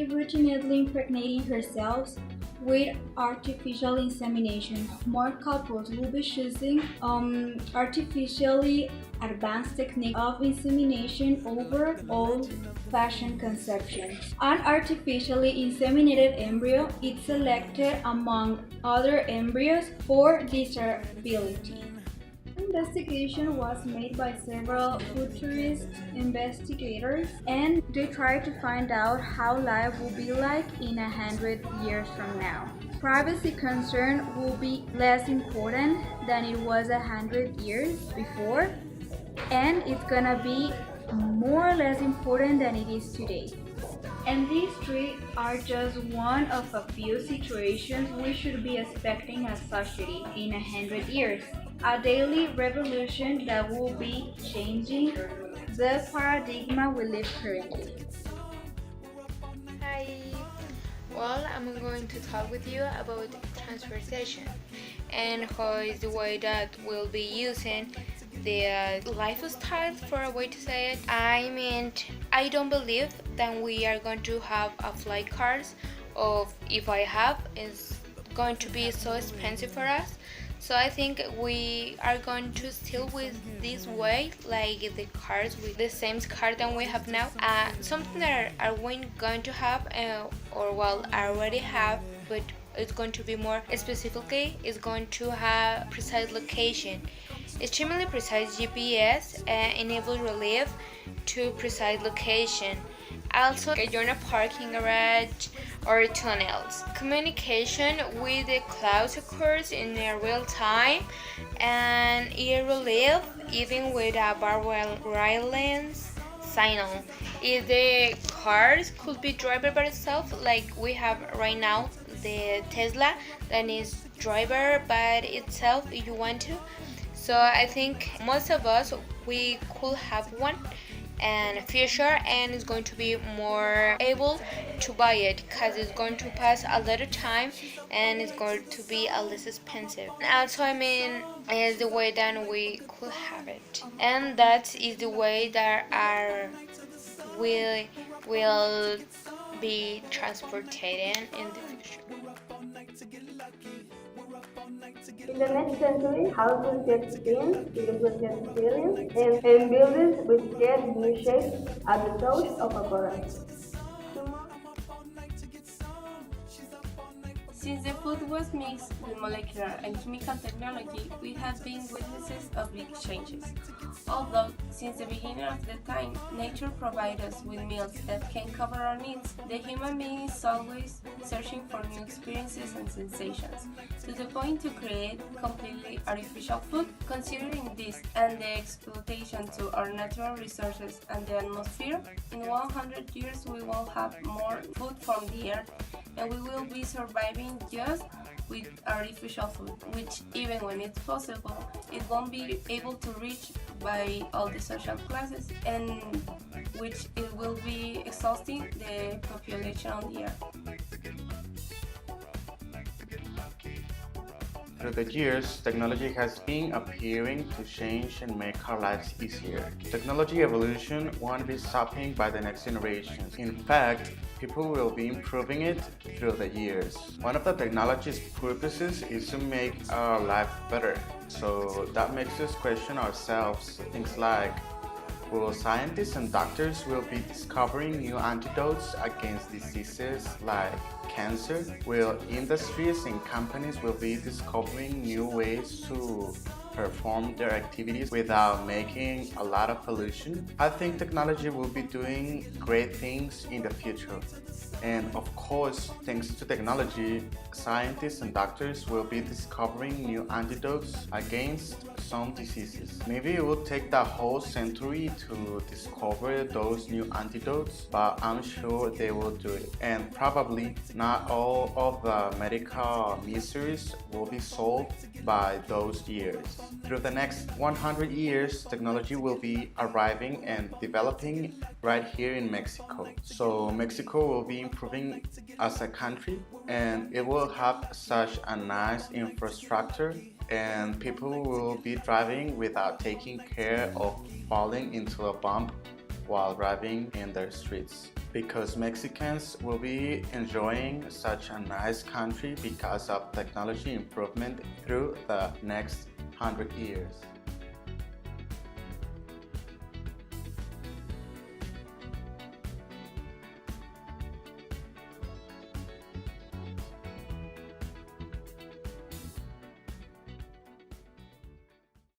be routinely impregnating herself with artificial insemination. More couples will be choosing artificially advanced technique of insemination over old-fashioned conception. An artificially inseminated embryo is selected among other embryos for desirability. Investigation was made by several futurist investigators, and they tried to find out how life will be like in 100 years from now. Privacy concern will be less important than it was 100 years before, and it's gonna be more or less important than it is today. And these three are just one of a few situations we should be expecting as society in 100 years. A daily revolution that will be changing the paradigm we live currently. Hi. Well, I'm going to talk with you about transportation and how is the way that we'll be using the lifestyle, for a way to say it. I mean, I don't believe that we are going to have a flight cars, of if I have, is going to be so expensive for us. So I think we are going to still with this way, like the cars with the same car that we have now. Something that are we going to have, or well, already have, but it's going to be more specifically, is going to have precise location. Extremely precise GPS enable relief to precise location. Also, join a parking garage or tunnels. Communication with the clouds occurs in a real time and it relief even with a wireless signal. If the cars could be driven by itself, like we have right now, the Tesla that is driver by itself if you want to. So I think most of us we could have one and future, and it's going to be more able to buy it because it's going to pass a lot of time and it's going to be a less expensive. And also, I mean, is the way that we could have it, and that is the way that our will be transported in the future. In the next century, houses get spin, vehicles get ceiling, and buildings will get new shapes at the touch of a button. Since the food was mixed with molecular and chemical technology, we have been witnesses of big changes. Although, since the beginning of the time, nature provides us with meals that can cover our needs, the human being is always searching for new experiences and sensations, to the point to create completely artificial food. Considering this and the exploitation to our natural resources and the atmosphere, in 100 years we will have more food from the earth, and we will be surviving just with artificial food, which even when it's possible, it won't be able to reach by all the social classes, and which it will be exhausting the population on the earth. Through the years, technology has been appearing to change and make our lives easier. Technology evolution won't be stopping by the next generations. In fact, people will be improving it through the years. One of the technology's purposes is to make our life better. So that makes us question ourselves things like, will scientists and doctors will be discovering new antidotes against diseases like cancer? Will industries and companies will be discovering new ways to perform their activities without making a lot of pollution? I think technology will be doing great things in the future. And of course, thanks to technology, scientists and doctors will be discovering new antidotes against some diseases. Maybe it will take the whole century to discover those new antidotes, but I'm sure they will do it. And probably not all of the medical mysteries will be solved by those years. Through the next 100 years, technology will be arriving and developing right here in Mexico. So Mexico will be improving as a country, and it will have such a nice infrastructure, and people will be driving without taking care of falling into a bump while driving in their streets. Because Mexicans will be enjoying such a nice country because of technology improvement through the next 100 years.